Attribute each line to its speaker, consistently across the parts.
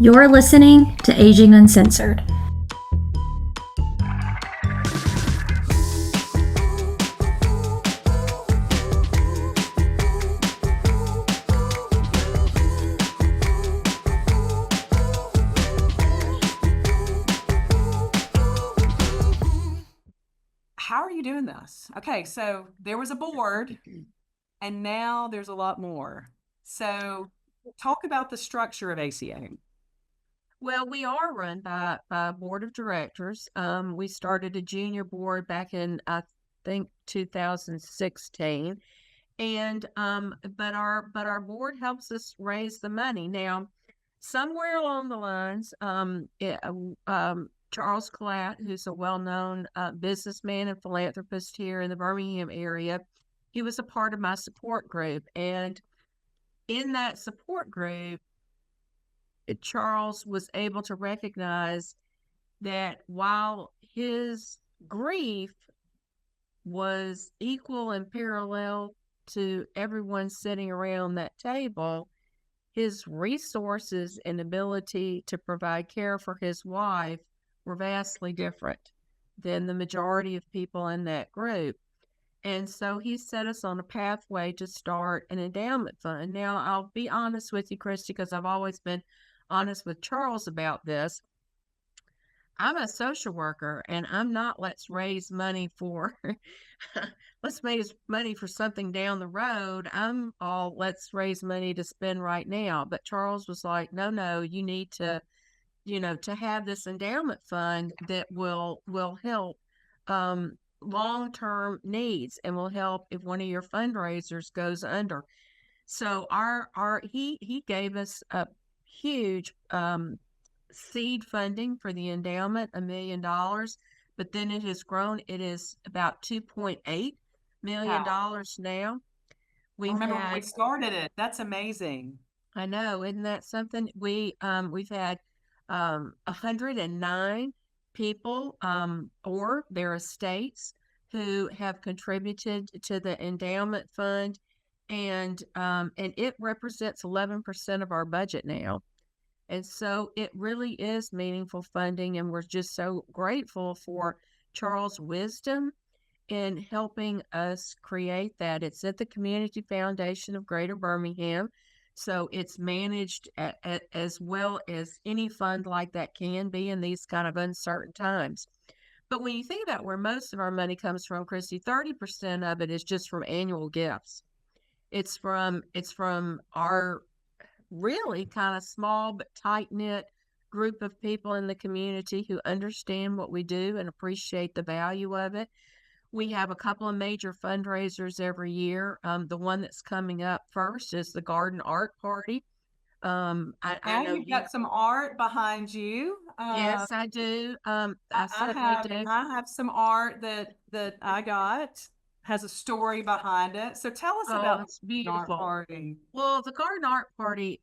Speaker 1: You're listening to Aging Uncensored.
Speaker 2: How are you doing this? Okay, so there was a board and now there's a lot more. So talk about the structure of ACA.
Speaker 3: Well, we are run by a board of directors. We started a junior board back in, I think, 2016, and but our board helps us raise the money. Now, somewhere along the lines, Charles Clatt, who's a well-known businessman and philanthropist here in the Birmingham area, he was a part of my support group, and in that support group, Charles was able to recognize that while his grief was equal and parallel to everyone sitting around that table, his resources and ability to provide care for his wife were vastly different than the majority of people in that group. And so he set us on a pathway to start an endowment fund. Now, I'll be honest with you, Christy, because I've always been honest with Charles about this. I'm a social worker and I'm not let's raise money for let's raise money for something down the road. I'm all let's raise money to spend right now. But Charles was like, no, you need to, to have this endowment fund that will help long-term needs and will help if one of your fundraisers goes under. So he gave us a huge seed funding for the endowment, $1 million, but then it has grown. It is about $2.8 million now.
Speaker 2: I remember when we started it. That's amazing.
Speaker 3: I know, isn't that something? We've had 109 people or their estates who have contributed to the endowment fund, and it represents 11% of our budget now. And so it really is meaningful funding, and we're just so grateful for Charles' wisdom in helping us create that. It's at the Community Foundation of Greater Birmingham, so it's managed as well as any fund like that can be in these kind of uncertain times. But when you think about where most of our money comes from, Christy, 30% of it is just from annual gifts. It's from our really kind of small but tight-knit group of people in the community who understand what we do and appreciate the value of it. We have a couple of major fundraisers every year. The one that's coming up first is the Garden Art Party. I know
Speaker 2: you've got some art behind you.
Speaker 3: Yes, I do. I certainly do.
Speaker 2: I have some art that I got. Has a story behind it. So tell us about
Speaker 3: It's
Speaker 2: the
Speaker 3: beautiful.
Speaker 2: art party.
Speaker 3: Well, the Garden Art Party,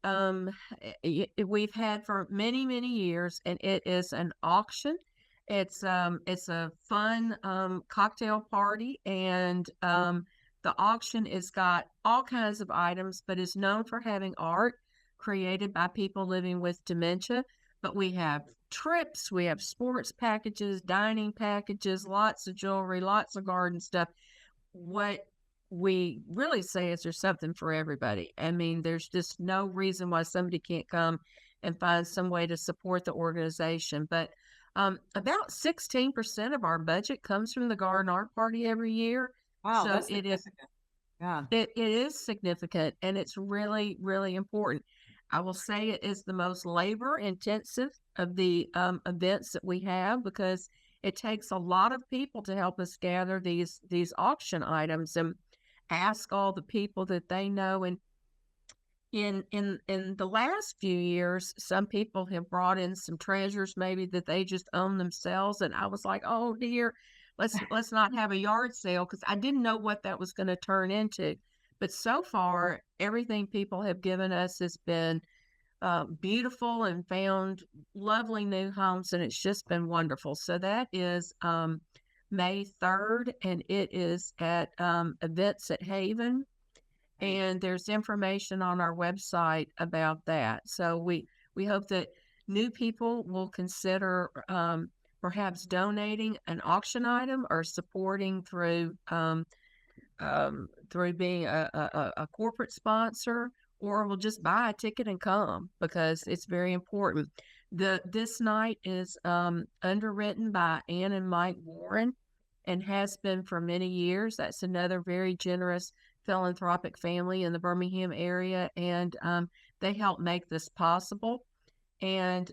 Speaker 3: we've had for many, many years, and it is an auction. It's a fun cocktail party, and the auction has got all kinds of items, but is known for having art created by people living with dementia. But we have trips, we have sports packages, dining packages, lots of jewelry, lots of garden stuff. What we really say is there's something for everybody. I mean, there's just no reason why somebody can't come and find some way to support the organization. But about 16% of our budget comes from the Garden Art Party every year.
Speaker 2: Wow,
Speaker 3: so
Speaker 2: that's
Speaker 3: it is
Speaker 2: significant. Yeah.
Speaker 3: it is significant, and it's really, really important. I will say it is the most labor intensive of the events that we have, because it takes a lot of people to help us gather these auction items and ask all the people that they know. And in the last few years, some people have brought in some treasures maybe that they just own themselves, and I was like, oh dear, let's not have a yard sale, because I didn't know what that was going to turn into. But so far, everything people have given us has been beautiful and found lovely new homes, and it's just been wonderful. So that is May 3rd, and it is at Events at Haven, and there's information on our website about that. So we hope that New people will consider perhaps donating an auction item or supporting through being a corporate sponsor, or will just buy a ticket and come because it's very important. This night is underwritten by Ann and Mike Warren and has been for many years. That's another very generous philanthropic family in the Birmingham area, and they help make this possible. And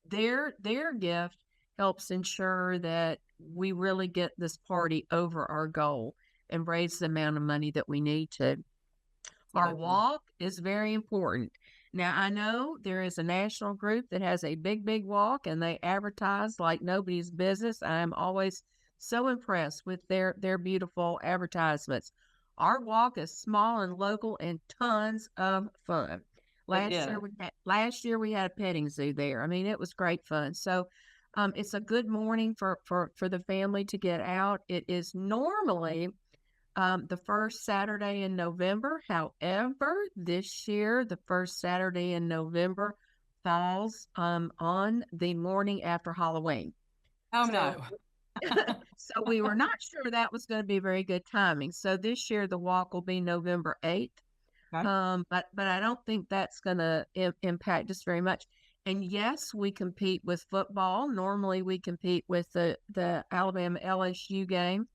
Speaker 3: their gift helps ensure that we really get this party over our goal and raise the amount of money that we need to. Our walk is very important. Now, I know there is a national group that has a big walk, and they advertise like nobody's business. I am always so impressed with their beautiful advertisements. Our walk is small and local and tons of fun. Last year we had a petting zoo there. I mean, it was great fun. So it's a good morning for the family to get out. It is normally the first Saturday in November. However, this year, the first Saturday in November falls on the morning after Halloween.
Speaker 2: Oh, no.
Speaker 3: So we were not sure that was going to be very good timing. So this year, the walk will be November 8th.
Speaker 2: Okay.
Speaker 3: But I don't think that's going to impact us very much. And yes, we compete with football. Normally, we compete with the Alabama LSU game.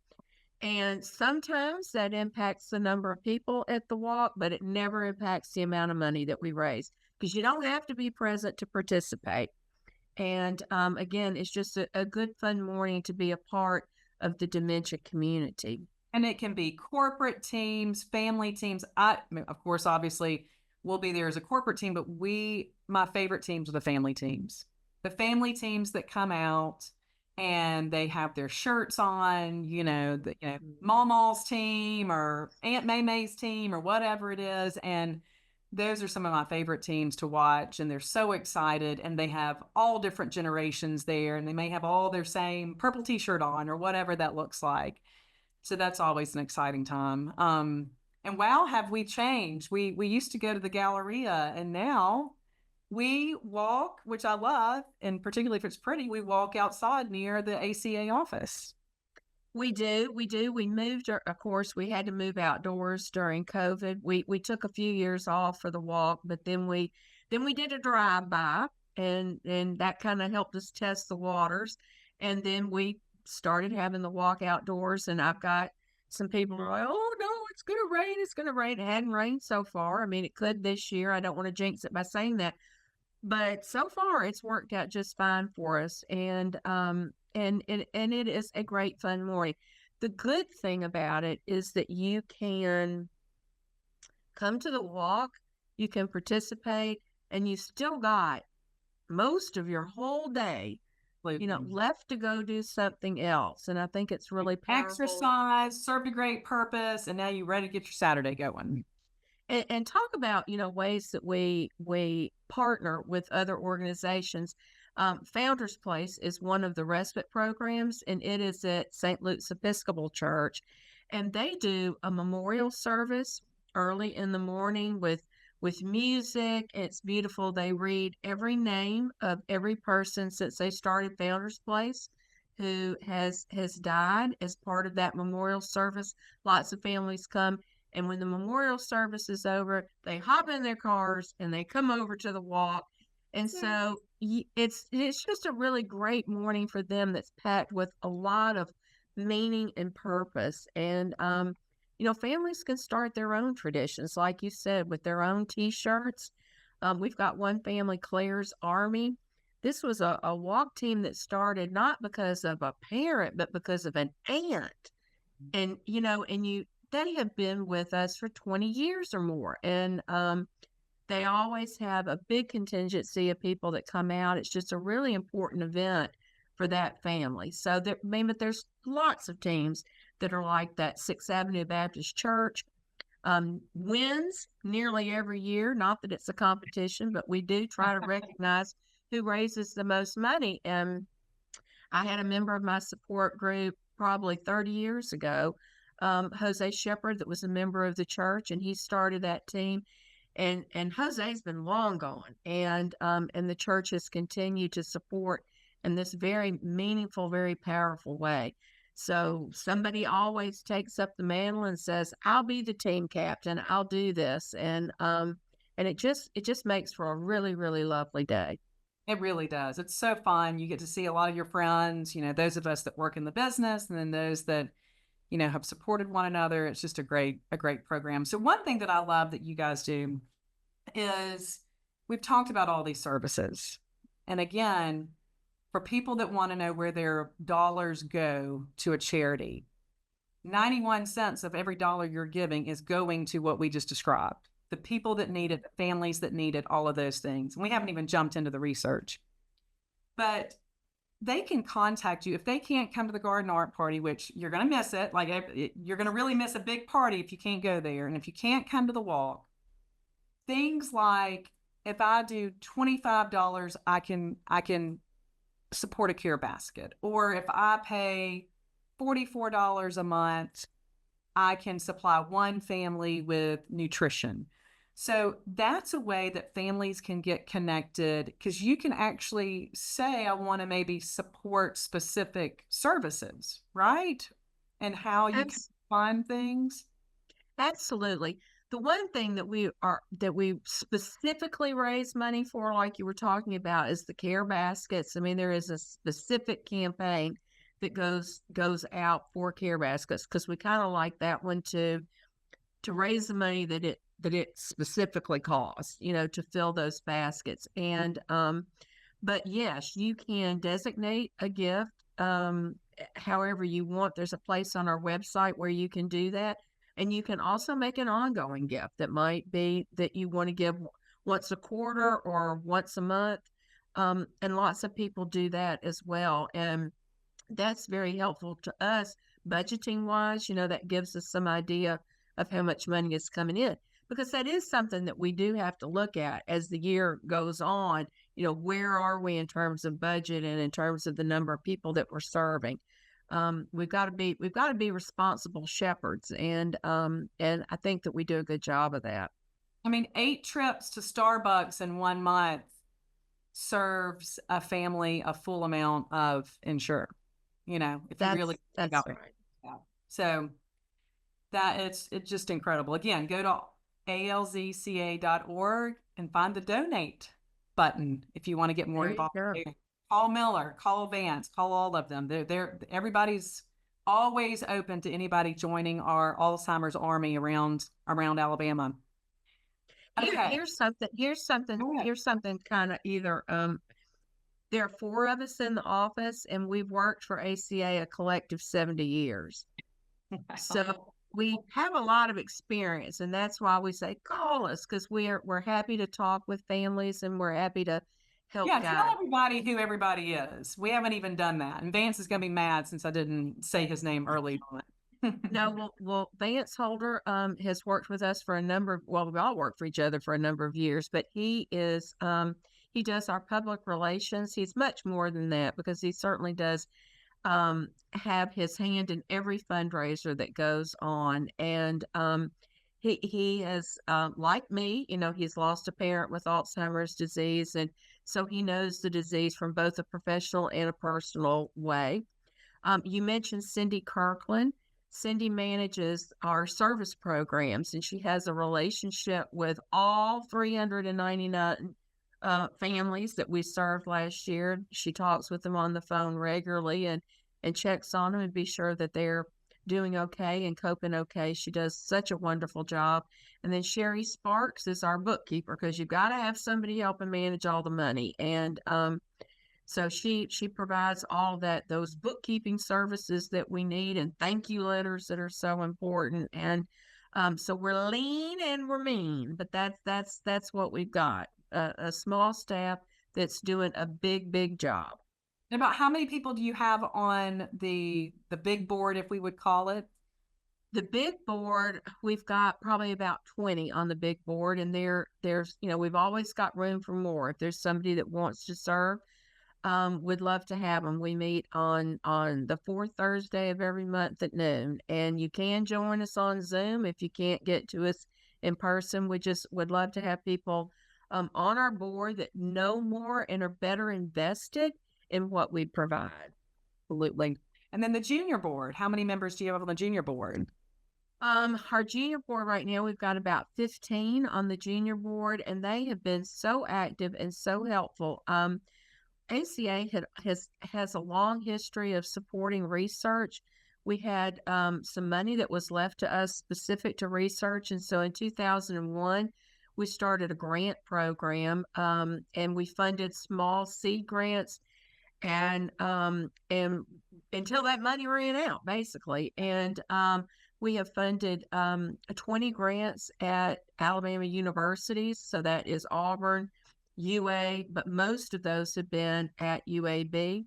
Speaker 3: And sometimes that impacts the number of people at the walk, but it never impacts the amount of money that we raise, because you don't have to be present to participate. And again, it's just a good, fun morning to be a part of the dementia community.
Speaker 2: And it can be corporate teams, family teams. Of course, obviously, we'll be there as a corporate team, but my favorite teams are the family teams. The family teams that come out and they have their shirts on, Mama's team or Aunt May's team or whatever it is. And those are some of my favorite teams to watch. And they're so excited, and they have all different generations there, and they may have all their same purple t-shirt on or whatever that looks like. So that's always an exciting time. And wow, have we changed? We used to go to the Galleria, and now we walk, which I love, and particularly if it's pretty, we walk outside near the ACA office.
Speaker 3: We do. We moved, of course, we had to move outdoors during COVID. We took a few years off for the walk, but then we did a drive-by, and that kind of helped us test the waters. And then we started having the walk outdoors, and I've got some people who are like, oh no, it's gonna rain. It hadn't rained so far. I mean, it could this year. I don't want to jinx it by saying that, but so far it's worked out just fine for us. And it is a great fun morning. The good thing about it is that you can come to the walk, you can participate, and you still got most of your whole day left to go do something else. And I think it's really powerful.
Speaker 2: Exercise, served a great purpose, and now you're ready to get your Saturday going.
Speaker 3: And talk about, ways that we partner with other organizations. Founders Place is one of the respite programs, and it is at St. Luke's Episcopal Church. And they do a memorial service early in the morning with music. It's beautiful. They read every name of every person since they started Founders Place who has died as part of that memorial service. Lots of families come, and when the memorial service is over, they hop in their cars and they come over to the walk. And so it's just a really great morning for them that's packed with a lot of meaning and purpose. And families can start their own traditions, like you said, with their own T-shirts. We've got one family, Claire's Army. This was a walk team that started not because of a parent, but because of an aunt. And, they have been with us for 20 years or more. And they always have a big contingency of people that come out. It's just a really important event for that family. So there's lots of teams that are like that. 6th Avenue Baptist Church wins nearly every year. Not that it's a competition, but we do try to recognize who raises the most money. And I had a member of my support group probably 30 years ago, Jose Shepard, that was a member of the church, and he started that team. and Jose's been long gone, and the church has continued to support in this very meaningful, very powerful way. So somebody always takes up the mantle and says, "I'll be the team captain. I'll do this," and it just makes for a really, really lovely day.
Speaker 2: It really does. It's so fun. You get to see a lot of your friends, those of us that work in the business and then those that, have supported one another. It's just a great program. So one thing that I love that you guys do is we've talked about all these services. And again, for people that want to know where their dollars go to a charity, 91 cents of every dollar you're giving is going to what we just described. The people that need it, the families that need it, all of those things. And we haven't even jumped into the research. But they can contact you if they can't come to the garden art party, which you're going to miss it. You're going to really miss a big party if you can't go there. And if you can't come to the walk, things like if I do $25, I can support a care basket. Or if I pay $44 a month, I can supply one family with nutrition. So that's a way that families can get connected, because you can actually say, I want to maybe support specific services, right? And how you can find things.
Speaker 3: Absolutely. The one thing that we specifically raise money for, like you were talking about, is the care baskets. I mean, there is a specific campaign that goes out for care baskets, because we kind of like that one to raise the money that it specifically costs, to fill those baskets. And but yes, you can designate a gift however you want. There's a place on our website where you can do that. And you can also make an ongoing gift that might be that you want to give once a quarter or once a month. And lots of people do that as well. And that's very helpful to us budgeting wise. That gives us some idea of how much money is coming in, because that is something that we do have to look at as the year goes on. Where are we in terms of budget and in terms of the number of people that we're serving? We've got to be responsible shepherds, and I think that we do a good job of that.
Speaker 2: I mean, 8 trips to Starbucks in 1 month serves a family a full amount of Insure. If you really think about it.
Speaker 3: Right.
Speaker 2: Yeah. So that it's just incredible. Again, go to alzca.org and find the donate button if you want to get more involved. Call Miller, call Vance, call all of them. Everybody's always open to anybody joining our Alzheimer's army around Alabama.
Speaker 3: Okay. Here's something kind of either there are 4 of us in the office, and we've worked for ACA a collective 70 years. So we have a lot of experience, and that's why we say call us, because we're happy to talk with families, and we're happy to help guide.
Speaker 2: Tell everybody who everybody is. We haven't even done that, and Vance is going to be mad since I didn't say his name early on.
Speaker 3: No, well, Vance Holder has worked with us for we all worked for each other for a number of years, but he is he does our public relations. He's much more than that, because he certainly does have his hand in every fundraiser that goes on. And he has, like me, he's lost a parent with Alzheimer's disease, and so he knows the disease from both a professional and a personal way. You mentioned Cindy Kirkland. Cindy manages our service programs, and she has a relationship with all 399 families that we served last year. She talks with them on the phone regularly and checks on them and be sure that they're doing okay and coping okay. She does such a wonderful job. And then Sherry Sparks is our bookkeeper, because you've got to have somebody helping manage all the money. And so she provides all those bookkeeping services that we need, and thank you letters that are so important. And so we're lean and we're mean, but that's what we've got. A small staff that's doing a big job.
Speaker 2: And about how many people do you have on the big board, if we would call it?
Speaker 3: The big board, we've got probably about 20 on the big board, and there's we've always got room for more. If there's somebody that wants to serve, we'd love to have them. We meet on the 4th Thursday of every month at noon, and you can join us on Zoom if you can't get to us in person. We just would love to have people on our board that know more and are better invested in what we provide.
Speaker 2: Absolutely. And then the junior board, how many members do you have on the junior board?
Speaker 3: Our junior board right now, we've got about 15 on the junior board, and they have been so active and so helpful. ACA has a long history of supporting research. We had some money that was left to us specific to research, and so in 2001, we started a grant program, and we funded small seed grants, and until that money ran out, basically, and we have funded 20 grants at Alabama universities, so that is Auburn, UA, but most of those have been at UAB.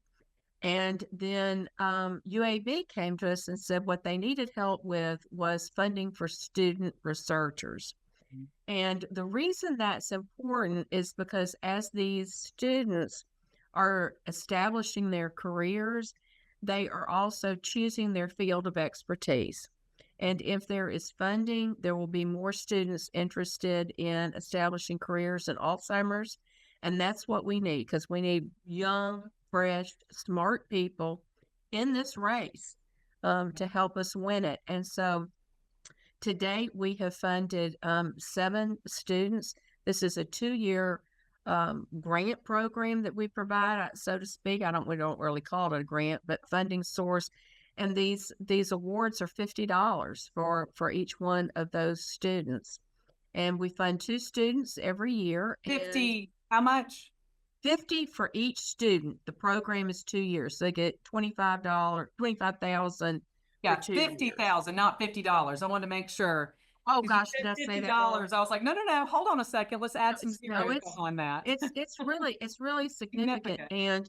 Speaker 3: And then UAB came to us and said what they needed help with was funding for student researchers. And the reason that's important is because as these students are establishing their careers, they are also choosing their field of expertise. And if there is funding, there will be more students interested in establishing careers in Alzheimer's. And that's what we need, because we need young, fresh, smart people in this race to help us win it. And so to date, we have funded 7 students. This is a 2-year grant program that we provide, so to speak. We don't really call it a grant, but funding source. And these awards are $50 for each one of those students. And we fund 2 students every year.
Speaker 2: 50, how much?
Speaker 3: 50 for each student. The program is 2 years. So they get $25,000.
Speaker 2: Yeah, 50,000, not $50. I wanted to make sure.
Speaker 3: Oh gosh, did I say that wrong?
Speaker 2: I was like, no, hold on a second. Let's add some zeros on that.
Speaker 3: It's really significant. And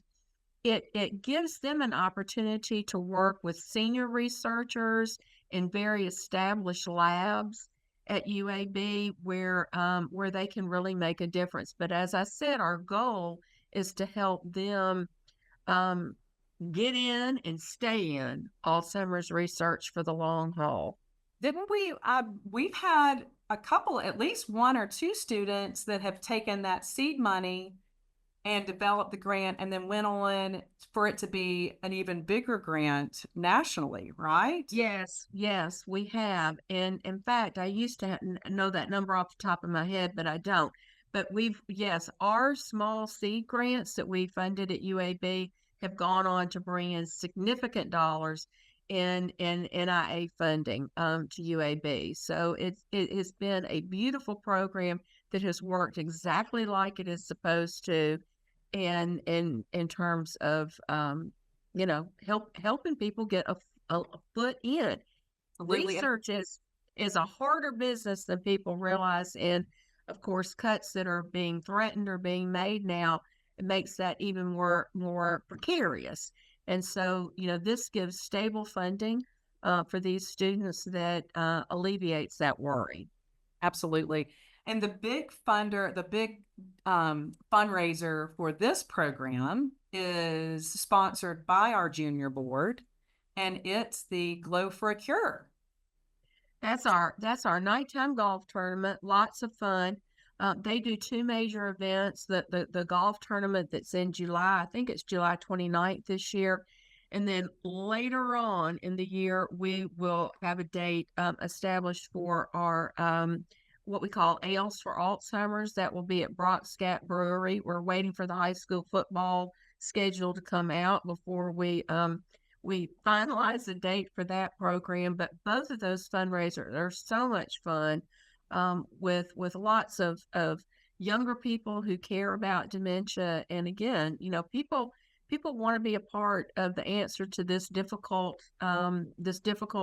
Speaker 3: it gives them an opportunity to work with senior researchers in very established labs at UAB where they can really make a difference. But as I said, our goal is to help them get in and stay in Alzheimer's research for the long haul.
Speaker 2: Didn't we? We've had a couple, at least 1 or 2 students that have taken that seed money and developed the grant and then went on for it to be an even bigger grant nationally, right?
Speaker 3: Yes, we have. And in fact, I used to know that number off the top of my head, but I don't. But our small seed grants that we funded at UAB have gone on to bring in significant dollars in NIA funding to UAB. So it has been a beautiful program that has worked exactly like it is supposed to, and in terms of helping people get a foot in.
Speaker 2: Absolutely.
Speaker 3: Research is a harder business than people realize, and of course cuts that are being threatened or being made now, it makes that even more precarious. And so, this gives stable funding for these students that alleviates that worry.
Speaker 2: Absolutely. And the big fundraiser for this program is sponsored by our junior board, and it's the Glow for a Cure.
Speaker 3: That's our nighttime golf tournament. Lots of fun. They do 2 major events. The golf tournament that's in July, I think it's July 29th this year. And then later on in the year, we will have a date established for our what we call Ales for Alzheimer's. That will be at Brockscat Brewery. We're waiting for the high school football schedule to come out before we finalize the date for that program. But both of those fundraisers are so much fun with lots of younger people who care about dementia. And again, people want to be a part of the answer to this difficult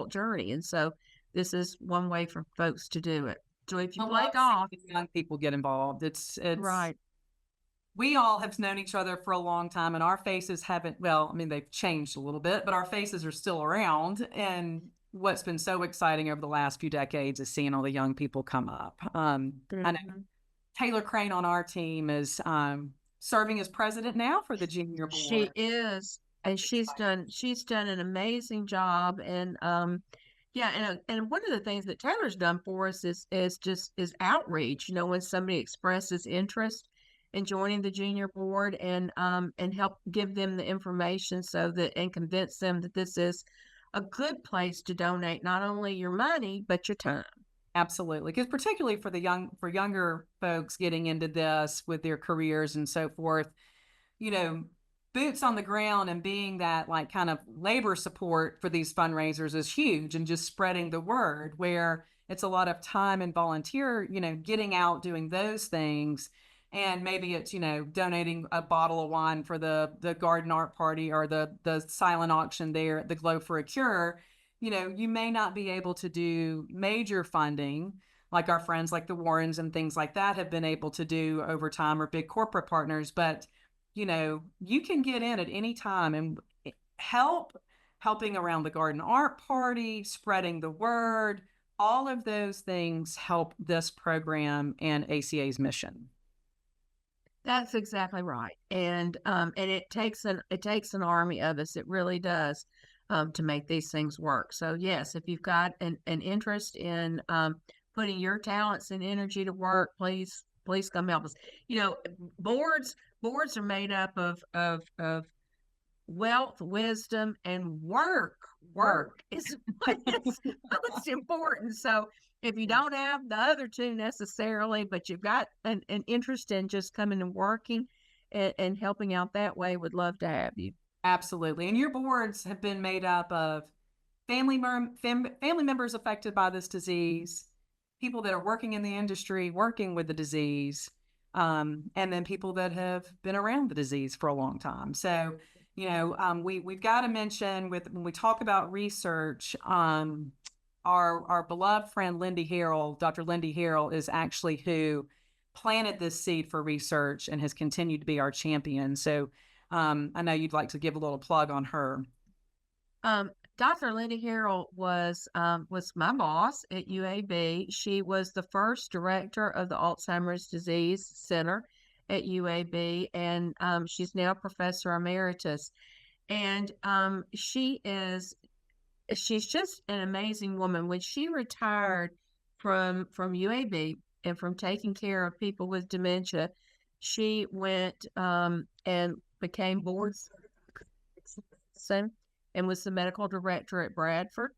Speaker 3: journey. And so this is one way for folks to do it. So if you play golf,
Speaker 2: young people get involved. It's
Speaker 3: right.
Speaker 2: We all have known each other for a long time, and our faces haven't, they've changed a little bit, but our faces are still around. And what's been so exciting over the last few decades is seeing all the young people come up. I know Taylor Crane on our team is serving as president now for the junior board.
Speaker 3: She is, and she's done an amazing job. And Yeah, and one of the things that Taylor's done for us is outreach. You know, when somebody expresses interest in joining the junior board, and help give them the information so that and convince them that this is a good place to donate not only your money but your time.
Speaker 2: Absolutely, because particularly for younger folks getting into this with their careers and so forth, you know, boots on the ground and being that like kind of labor support for these fundraisers is huge, and just spreading the word where it's a lot of time and volunteer, getting out doing those things. And maybe it's, donating a bottle of wine for the garden art party or the silent auction there at the Glow for a Cure. You may not be able to do major funding like our friends like the Warrens and things like that have been able to do over time, or big corporate partners, but you can get in at any time and helping around the garden art party, spreading the word. All of those things help this program and ACA's mission.
Speaker 3: That's exactly right. And it takes an army of us. It really does, to make these things work. So yes, if you've got an interest in putting your talents and energy to work, please come help us. Boards are made up of wealth, wisdom, and work. Work is what is most important. So if you don't have the other two necessarily, but you've got an interest in just coming and working and helping out that way, would love to have you.
Speaker 2: Absolutely. And your boards have been made up of family members affected by this disease, people that are working in the industry, working with the disease, and then people that have been around the disease for a long time. So, we've got to mention when we talk about research, our beloved friend Lindy Harrell, Dr. Lindy Harrell, is actually who planted this seed for research and has continued to be our champion. So I know you'd like to give a little plug on her.
Speaker 3: Dr. Lindy Harrell was my boss at UAB. She was the first director of the Alzheimer's Disease Center at UAB, and she's now professor emeritus. And she's just an amazing woman. When she retired from UAB and from taking care of people with dementia, she went and became board certified and was the medical director at Bradford.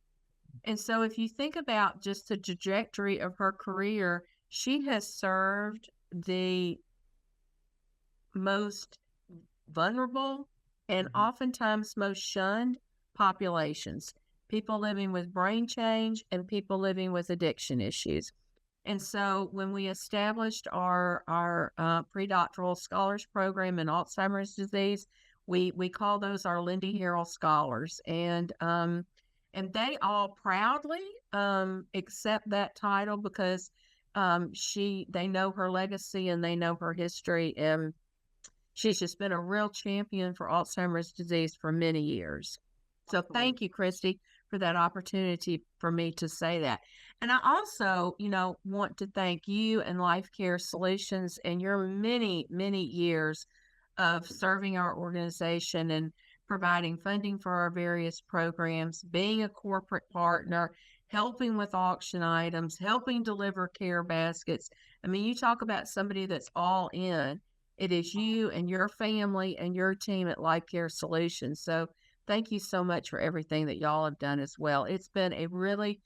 Speaker 3: And so if you think about just the trajectory of her career, she has served the most vulnerable and oftentimes most shunned populations, people living with brain change and people living with addiction issues. And so when we established our predoctoral scholars program in Alzheimer's disease, we call those our Lindy Harrell Scholars, and they all proudly accept that title because they know her legacy and they know her history, and she's just been a real champion for Alzheimer's disease for many years. So thank you, Christy, for that opportunity for me to say that. And I also, want to thank you and Life Care Solutions and your many, many years of serving our organization and providing funding for our various programs, being a corporate partner, helping with auction items, helping deliver care baskets. I mean, you talk about somebody that's all in. It is you and your family and your team at Life Care Solutions. So thank you so much for everything that y'all have done as well. It's been a really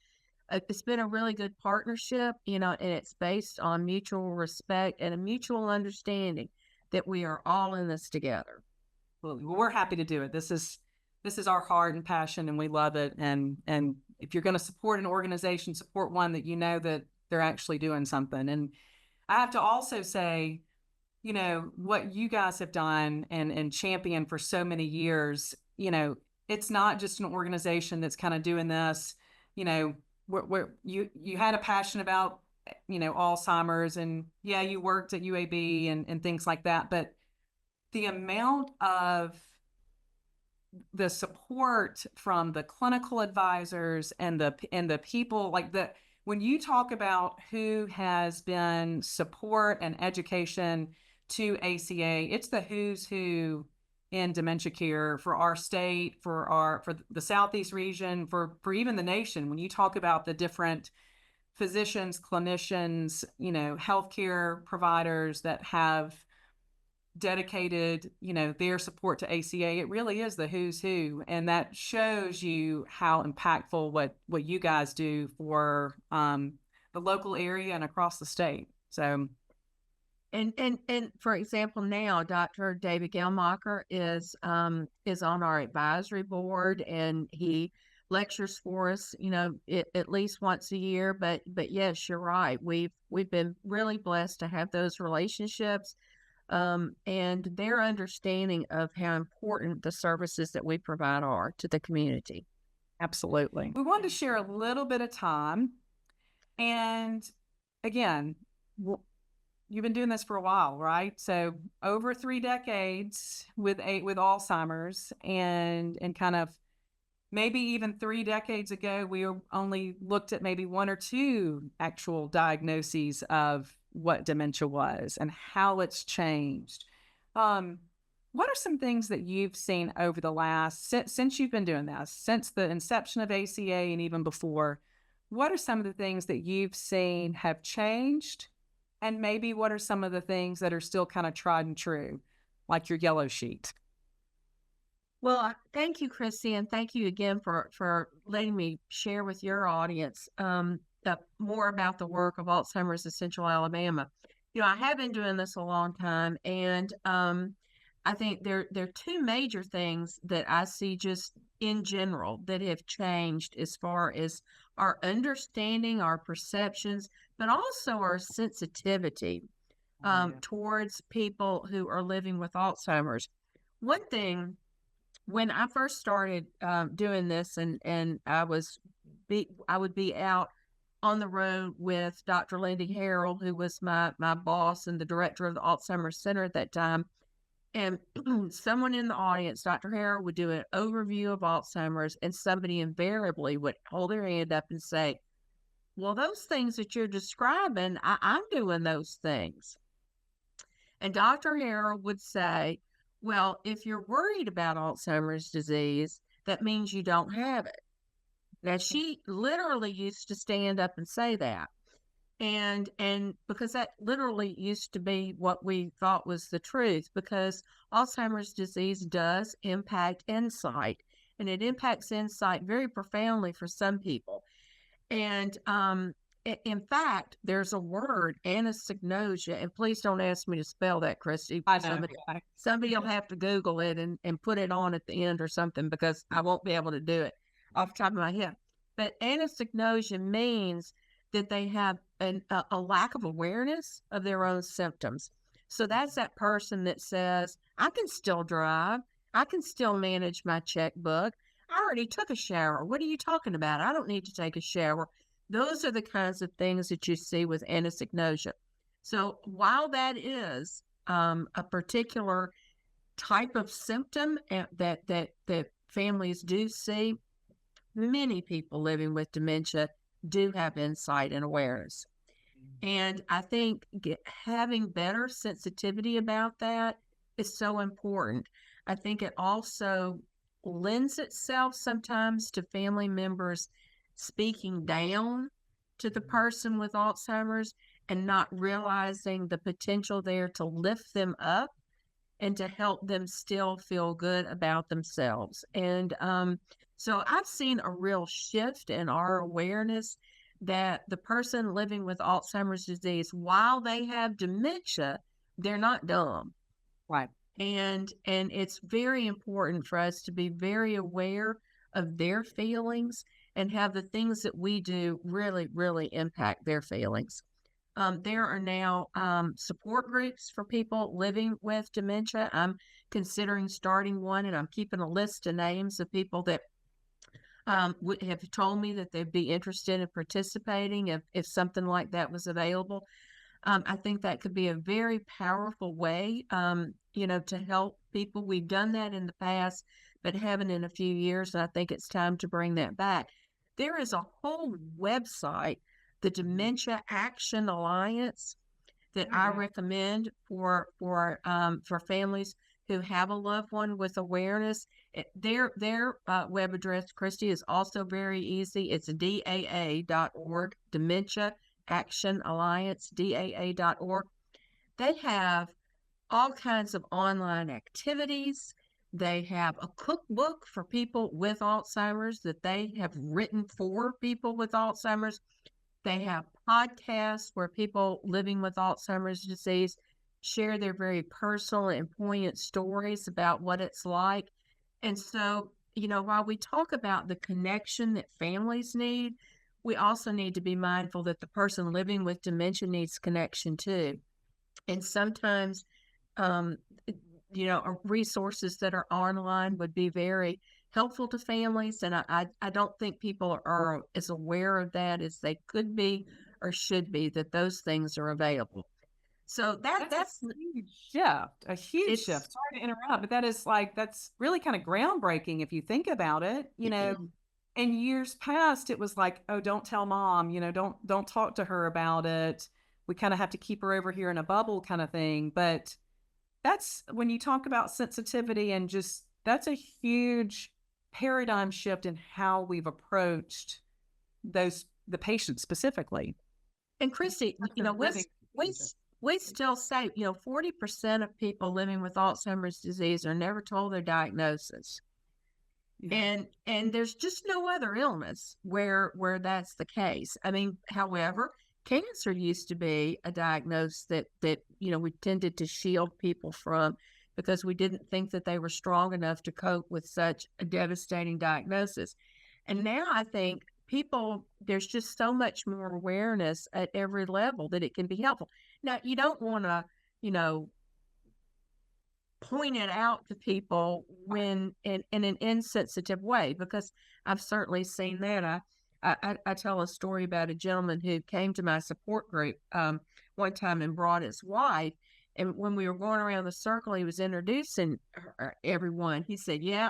Speaker 3: good partnership, and it's based on mutual respect and a mutual understanding that we are all in this together.
Speaker 2: Well, we're happy to do it. This is our heart and passion, and we love it. And if you're going to support an organization, support one that that they're actually doing something. And I have to also say, what you guys have done and championed for so many years, it's not just an organization that's kind of doing this, where you had a passion about, Alzheimer's, and you worked at UAB and things like that. But the amount of the support from the clinical advisors and the people when you talk about who has been support and education to ACA, it's the who's who in dementia care for our state, for the Southeast region, for even the nation. When you talk about the different physicians, clinicians, healthcare providers that have dedicated, their support to ACA, it really is the who's who. And that shows you how impactful what you guys do for the local area and across the state. So,
Speaker 3: and for example, now Dr. David Gelmacher is on our advisory board, and he lectures for us, at least once a year. But yes, you're right. We've been really blessed to have those relationships, and their understanding of how important the services that we provide are to the community.
Speaker 2: Absolutely. We wanted to share a little bit of time, and again, you've been doing this for a while, right? So over 3 decades with Alzheimer's, and kind of maybe even 3 decades ago, we only looked at maybe 1 or 2 actual diagnoses of what dementia was and how it's changed. What are some things that you've seen over the last, since you've been doing this, since the inception of ACA and even before, what are some of the things that you've seen have changed? And maybe what are some of the things that are still kind of tried and true, like your yellow sheet?
Speaker 3: Well, thank you, Chrissy, and thank you again for letting me share with your audience more about the work of Alzheimer's in Central Alabama. I have been doing this a long time, and I think there are 2 major things that I see just in general that have changed as far as our understanding, our perceptions, but also our sensitivity towards people who are living with Alzheimer's. One thing, when I first started doing this, and I would be out on the road with Dr. Lindy Harrell, who was my boss and the director of the Alzheimer's Center at that time. And someone in the audience, Dr. Harrell, would do an overview of Alzheimer's, and somebody invariably would hold their hand up and say, well, those things that you're describing, I'm doing those things. And Dr. Harrell would say, well, if you're worried about Alzheimer's disease, that means you don't have it. Now, she literally used to stand up and say that. And because that literally used to be what we thought was the truth, because Alzheimer's disease does impact insight, and it impacts insight very profoundly for some people. And in fact, there's a word, anosognosia, and please don't ask me to spell that, Christy.
Speaker 2: I know.
Speaker 3: Somebody will have to Google it and put it on at the end or something, because I won't be able to do it off the top of my head. But anosognosia means that they have a lack of awareness of their own symptoms. So that's that person that says, I can still drive. I can still manage my checkbook. I already took a shower. What are you talking about? I don't need to take a shower. Those are the kinds of things that you see with anosognosia. So while that is a particular type of symptom that families do see, many people living with dementia do have insight and awareness. And I think having better sensitivity about that is so important. I think it also lends itself sometimes to family members speaking down to the person with Alzheimer's and not realizing the potential there to lift them up and to help them still feel good about themselves. And so I've seen a real shift in our awareness that the person living with Alzheimer's disease, while they have dementia, they're not dumb.
Speaker 2: Right.
Speaker 3: And it's very important for us to be very aware of their feelings and have the things that we do really, really impact their feelings. There are now support groups for people living with dementia. I'm considering starting one, and I'm keeping a list of names of people that have told me that they'd be interested in participating if something like that was available. I think that could be a very powerful way, to help people. We've done that in the past, but haven't in a few years, and I think it's time to bring that back. There is a whole website, the Dementia Action Alliance, that I recommend for families who have a loved one with awareness. Their web address, Christy, is also very easy. It's daa.org, Dementia Action Alliance, daa.org. They have all kinds of online activities. They have a cookbook for people with Alzheimer's that they have written for people with Alzheimer's. They have podcasts where people living with Alzheimer's disease share their very personal and poignant stories about what it's like. And so, while we talk about the connection that families need, we also need to be mindful that the person living with dementia needs connection too. And sometimes, resources that are online would be very helpful to families. And I don't think people are as aware of that as they could be or should be, that those things are available. So that's
Speaker 2: a huge shift,
Speaker 3: it's,
Speaker 2: shift. Sorry to interrupt, but that's really kind of groundbreaking if you think about it. In years past, it was like, oh, don't tell mom, don't talk to her about it. We kind of have to keep her over here in a bubble kind of thing. But that's when you talk about sensitivity and just, that's a huge paradigm shift in how we've approached the patients specifically.
Speaker 3: And Christy, we still say, 40% of people living with Alzheimer's disease are never told their diagnosis. Yeah. And there's just no other illness where that's the case. I mean, however, cancer used to be a diagnosis that we tended to shield people from because we didn't think that they were strong enough to cope with such a devastating diagnosis. And now I think there's just so much more awareness at every level that it can be helpful. Now, you don't want to, point it out to people when in an insensitive way, because I've certainly seen that. I tell a story about a gentleman who came to my support group one time and brought his wife. And when we were going around the circle, he was introducing everyone. He said, "Yeah,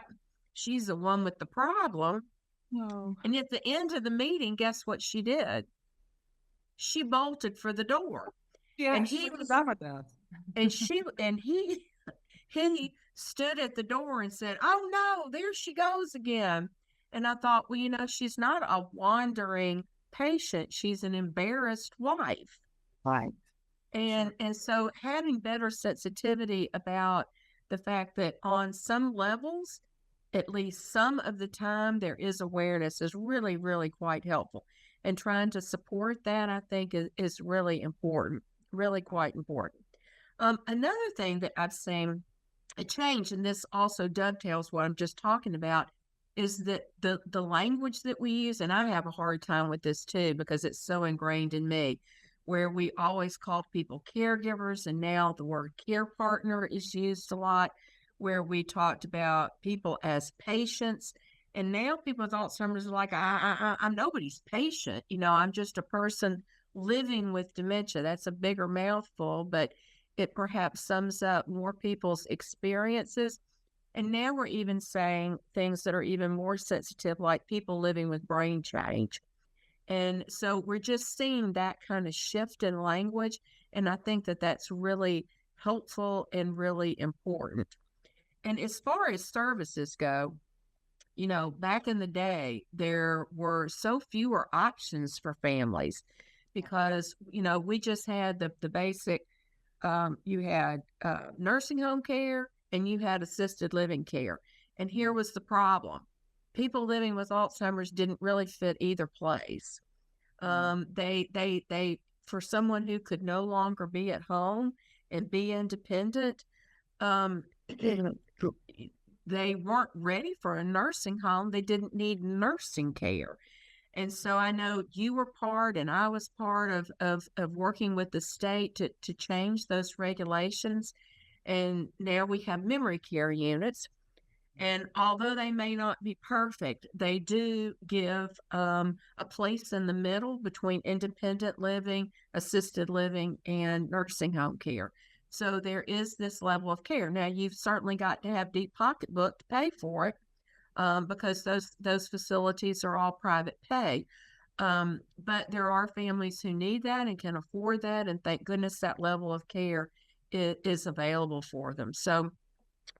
Speaker 3: she's the one with the problem."
Speaker 2: No.
Speaker 3: And at the end of the meeting, guess what she did? She bolted for the door.
Speaker 2: Yeah,
Speaker 3: and he was done with that. He stood at the door and said, "Oh no, there she goes again." And I thought, well, she's not a wandering patient. She's an embarrassed wife.
Speaker 2: Right.
Speaker 3: And so having better sensitivity about the fact that on some levels, at least some of the time, there is awareness is really, really quite helpful. And trying to support that, I think, is really important, really quite important. Another thing that I've seen a change, and this also dovetails what I'm just talking about, is that the language that we use, and I have a hard time with this too, because it's so ingrained in me, where we always call people caregivers, and now the word care partner is used a lot, where we talked about people as patients. And now people with Alzheimer's are like, I'm nobody's patient. I'm just a person living with dementia. That's a bigger mouthful, but it perhaps sums up more people's experiences. And now we're even saying things that are even more sensitive, like people living with brain change. And so we're just seeing that kind of shift in language. And I think that that's really helpful and really important. And as far as services go, back in the day, there were so fewer options for families because, we just had the basic, you had nursing home care and you had assisted living care. And here was the problem. People living with Alzheimer's didn't really fit either place. They for someone who could no longer be at home and be independent, they weren't ready for a nursing home. They didn't need nursing care. And so I know you were part and I was part of working with the state to change those regulations. And now we have memory care units. And although they may not be perfect, they do give a place in the middle between independent living, assisted living, and nursing home care. So there is this level of care. Now, you've certainly got to have deep pocketbook to pay for it because those facilities are all private pay. But there are families who need that and can afford that. And thank goodness that level of care is available for them. So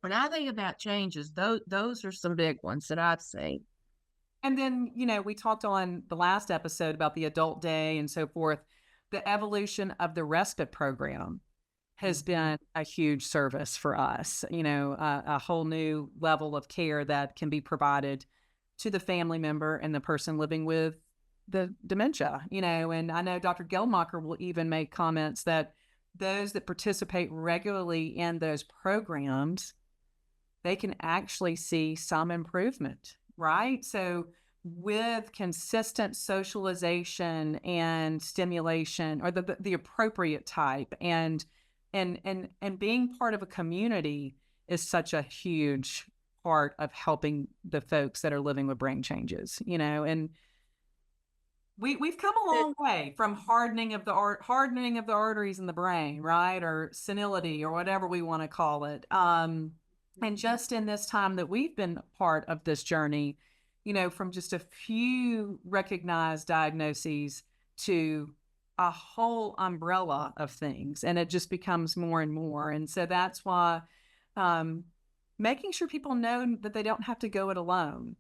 Speaker 3: when I think about changes, those are some big ones that I've seen.
Speaker 2: And then, we talked on the last episode about the adult day and so forth. The evolution of the respite program has been a huge service for us, a whole new level of care that can be provided to the family member and the person living with the dementia, and I know Dr. Geldmacher will even make comments that those that participate regularly in those programs, they can actually see some improvement, right? So with consistent socialization and stimulation, or the appropriate type, and being part of a community is such a huge part of helping the folks that are living with brain changes, and we've come a long way from hardening of the arteries in the brain, right? Or senility, or whatever we want to call it. And just in this time that we've been part of this journey, from just a few recognized diagnoses to a whole umbrella of things, and it just becomes more and more. And so that's why making sure people know that they don't have to go it alone.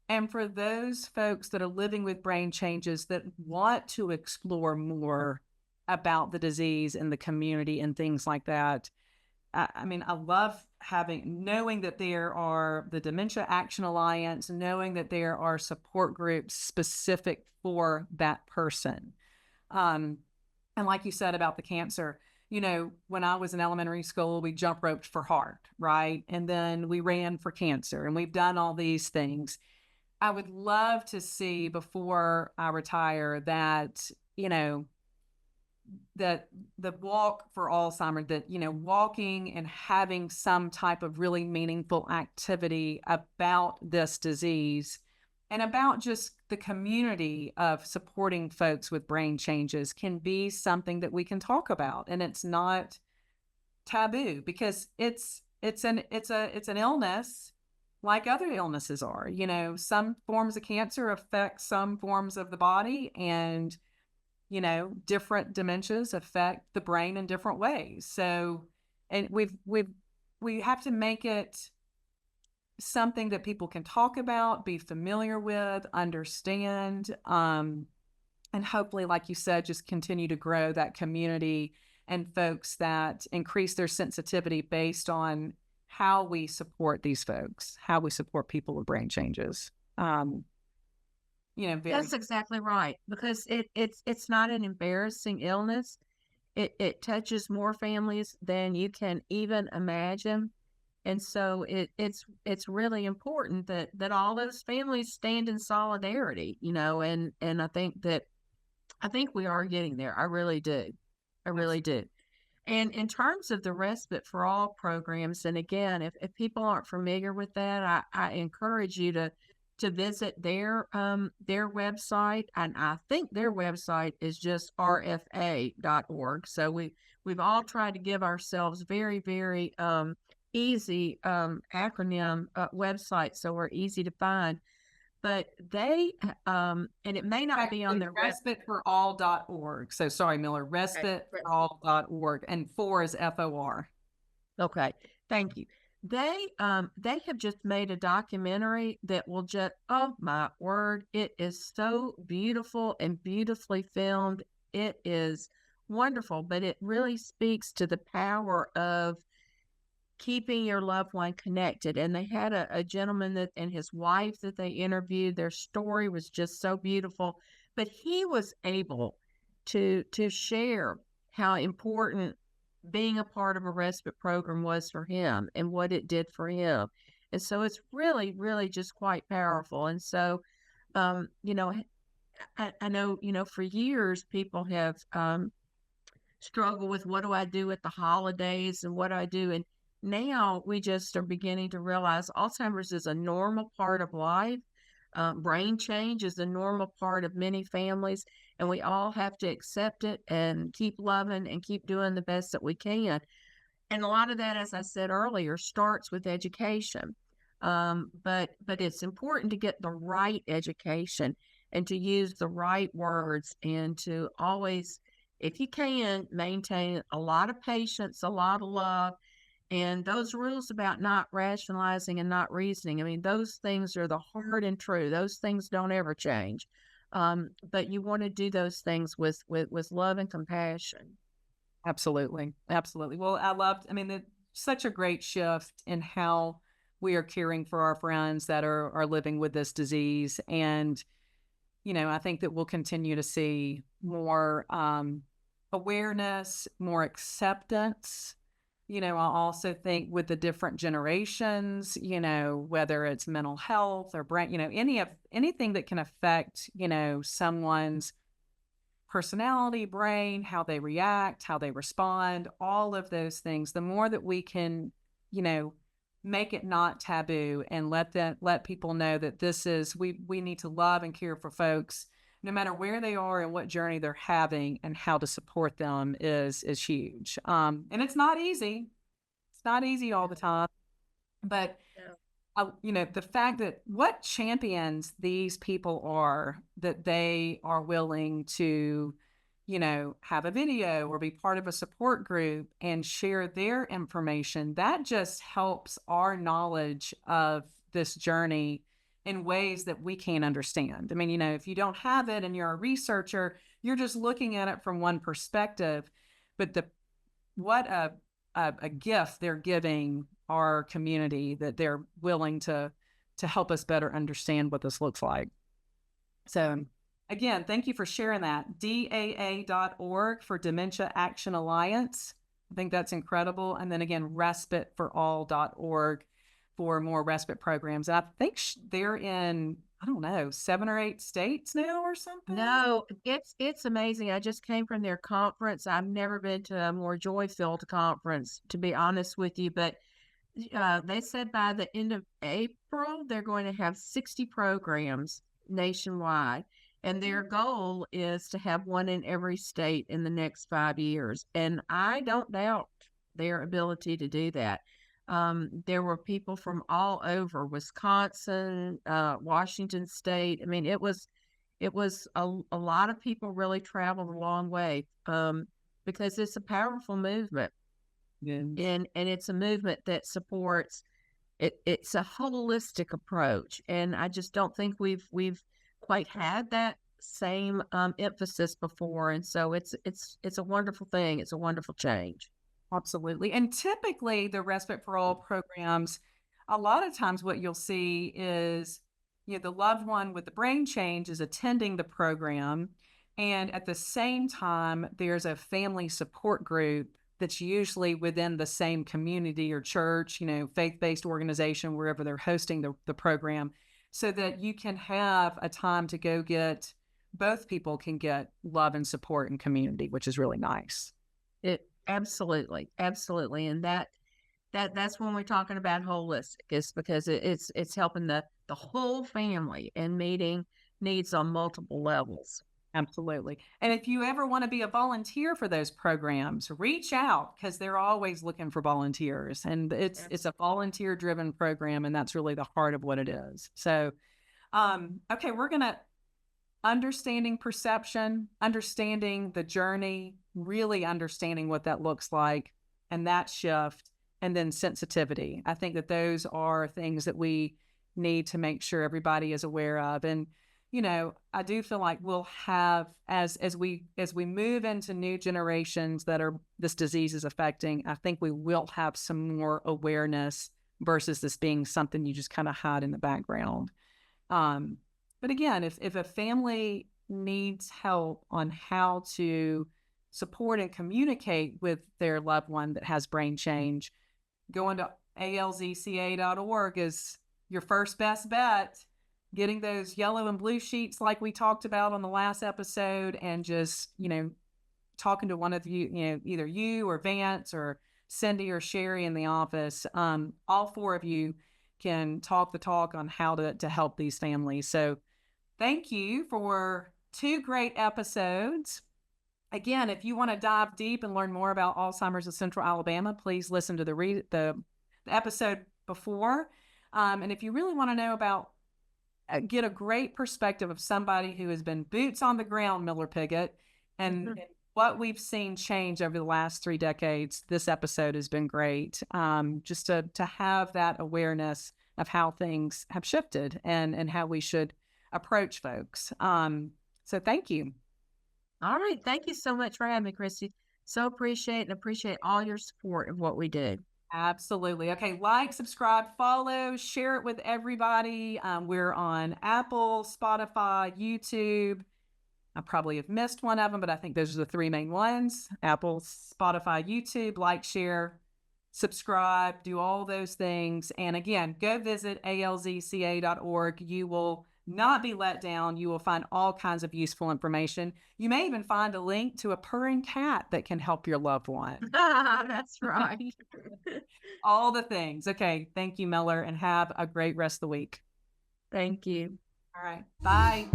Speaker 2: And for those folks that are living with brain changes that want to explore more about the disease and the community and things like that, I love knowing that there are the Dementia Action Alliance, knowing that there are support groups specific for that person. And like you said about the cancer, when I was in elementary school, we jump roped for heart, right? And then we ran for cancer, and we've done all these things. I would love to see before I retire that, that the walk for Alzheimer, that, walking and having some type of really meaningful activity about this disease and about just the community of supporting folks with brain changes can be something that we can talk about. And it's not taboo, because it's an illness like other illnesses are. Some forms of cancer affect some forms of the body, and different dementias affect the brain in different ways. So, and we have to make it something that people can talk about, be familiar with, understand, and hopefully, like you said, just continue to grow that community and folks that increase their sensitivity based on how we support these folks, how we support people with brain changes.
Speaker 3: That's exactly right, because it's not an embarrassing illness. It touches more families than you can even imagine. And so it's really important that all those families stand in solidarity, and I think we are getting there. I really do. I really do. And in terms of the Respite for All programs, and again, if people aren't familiar with that, I encourage you to visit their website. And I think their website is just rfa.org. So we've all tried to give ourselves very, very easy acronym website, so we're easy to find. But they, and it may not be on their
Speaker 2: respiteforall.org. So sorry, Miller, respiteforall.org, and 4 is FOR.
Speaker 3: Okay, thank you. They have just made a documentary that will just, oh my word, it is so beautiful and beautifully filmed. It is wonderful, but it really speaks to the power of keeping your loved one connected. And they had a gentleman and his wife that they interviewed. Their story was just so beautiful, but he was able to share how important being a part of a respite program was for him and what it did for him. And so it's really, really just quite powerful. And so, I know, for years people have struggled with, what do I do at the holidays and what do I do? And now we just are beginning to realize Alzheimer's is a normal part of life. Brain change is a normal part of many families, and we all have to accept it and keep loving and keep doing the best that we can. And a lot of that, as I said earlier, starts with education. But it's important to get the right education and to use the right words, and to always, if you can, maintain a lot of patience, a lot of love, And those rules about not rationalizing and not reasoning, I mean, those things are the hard and true. Those things don't ever change. But you want to do those things with love and compassion.
Speaker 2: Absolutely. Absolutely. Well, I mean, such a great shift in how we are caring for our friends that are living with this disease. And, I think that we'll continue to see more awareness, more acceptance. I also think with the different generations, whether it's mental health or brain, anything that can affect, someone's personality, brain, how they react, how they respond, all of those things, the more that we can, make it not taboo and let people know that we need to love and care for folks no matter where they are and what journey they're having, and how to support them is huge. And it's not easy. It's not easy all the time, but the fact that what champions these people are, that they are willing to, have a video or be part of a support group and share their information, that just helps our knowledge of this journey in ways that we can't understand. I mean, if you don't have it and you're a researcher, you're just looking at it from one perspective, but what a gift they're giving our community, that they're willing to help us better understand what this looks like. So again, thank you for sharing that. DAA.org for Dementia Action Alliance. I think that's incredible. And then again, respiteforall.org for more respite programs. And I think they're in, I don't know, 7 or 8 states now or something.
Speaker 3: No, it's amazing. I just came from their conference. I've never been to a more joy-filled conference, to be honest with you. But they said by the end of April, they're going to have 60 programs nationwide. And their goal is to have one in every state in the next 5 years. And I don't doubt their ability to do that. There were people from all over Wisconsin, Washington State. I mean, it was a lot of people really traveled a long way, because it's a powerful movement.
Speaker 2: Yes.
Speaker 3: And it's a movement that supports it. It's a holistic approach. And I just don't think we've quite had that same emphasis before. And so it's a wonderful thing. It's a wonderful change.
Speaker 2: Absolutely. And typically the Respite for All programs, a lot of times what you'll see is, the loved one with the brain change is attending the program. And at the same time, there's a family support group that's usually within the same community or church, faith-based organization, wherever they're hosting the program, so that you can have a time to go get, both people can get love and support and community, which is really nice.
Speaker 3: It absolutely, and that's when we're talking about holistic, is because it's helping the whole family and meeting needs on multiple levels.
Speaker 2: Absolutely. And if you ever want to be a volunteer for those programs, reach out, because they're always looking for volunteers. And it's a volunteer driven program, and that's really the heart of what it is. So, okay, we're going to understanding perception, understanding the journey, really understanding what that looks like, and that shift, and then sensitivity. I think that those are things that we need to make sure everybody is aware of. And I do feel like we'll have, as we move into new generations that this disease is affecting, I think we will have some more awareness versus this being something you just kind of hide in the background. But again, if a family needs help on how to support and communicate with their loved one that has brain change, going to alzca.org is your first best bet. Getting those yellow and blue sheets like we talked about on the last episode, and just, talking to one of you, either you or Vance or Cindy or Sherry in the office. All 4 of you can talk the talk on how to help these families. So thank you for 2 great episodes. Again, if you want to dive deep and learn more about Alzheimer's in Central Alabama, please listen to the episode before. And if you really want to know about, get a great perspective of somebody who has been boots on the ground, Miller Piggott, and what we've seen change over the last 3 decades, this episode has been great. Just to have that awareness of how things have shifted and how we should approach folks. So thank you.
Speaker 3: All right. Thank you so much for having me, Christy. So appreciate all your support of what we do.
Speaker 2: Absolutely. Okay, like, subscribe, follow, share it with everybody. We're on Apple, Spotify, YouTube. I probably have missed one of them, but I think those are the 3 main ones: Apple, Spotify, YouTube. Like, share, subscribe, do all those things. And again, go visit alzca.org. You will not be let down. You will find all kinds of useful information. You may even find a link to a purring cat that can help your loved one.
Speaker 3: That's right.
Speaker 2: All the things. Okay. Thank you, Miller, and have a great rest of the week.
Speaker 3: Thank you.
Speaker 2: All right. Bye.